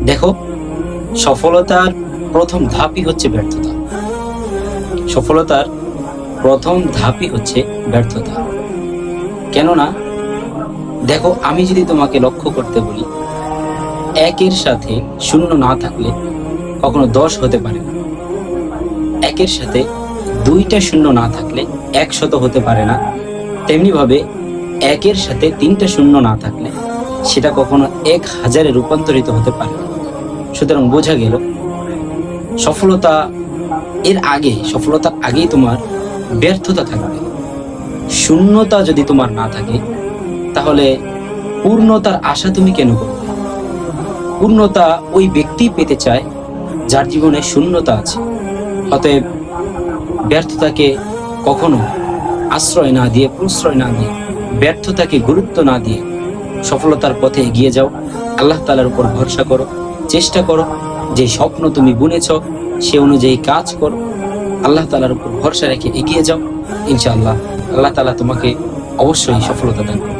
দেখো, সফলতার প্রথম ধাপই হচ্ছে ব্যর্থতা। সফলতার প্রথম ধাপই হচ্ছে ব্যর্থতা। কেননা দেখো, আমি যদি তোমাকে লক্ষ্য করতে বলি, একের সাথে শূন্য না থাকলে কখনো 10 হতে পারে না। একের সাথে 2টা শূন্য না থাকলে 100 হতে পারে না। তেমনি ভাবে একের সাথে 3টা শূন্য না থাকলে সেটা কখনো 1000-এ রূপান্তরিত হতে পারে না। সুতরাং বোঝা গেল, সফলতার আগেই তোমার ব্যর্থতা থাকবে। শূন্যতা যদি তোমার না থাকে, তাহলে পূর্ণতার আশা তুমি কেন করবে? পূর্ণতা ওই ব্যক্তি পেতে চায় যার জীবনে শূন্যতা আছে। অতএব ব্যর্থতাকে কখনো আশ্রয় না দিয়ে, প্রশ্রয় না দিয়ে, ব্যর্থতাকে গুরুত্ব না দিয়ে সফলতার পথে এগিয়ে যাও। আল্লাহ তাআলার উপর ভরসা করো, চেষ্টা করো, যে স্বপ্ন তুমি বুনেছ সে অনুযায়ী কাজ করো, আল্লাহ তাআলার উপর ভরসা রেখে এগিয়ে যাও। ইনশাআল্লাহ আল্লাহ তাআলা তোমাকে অবশ্যই সফলতা দান করবে।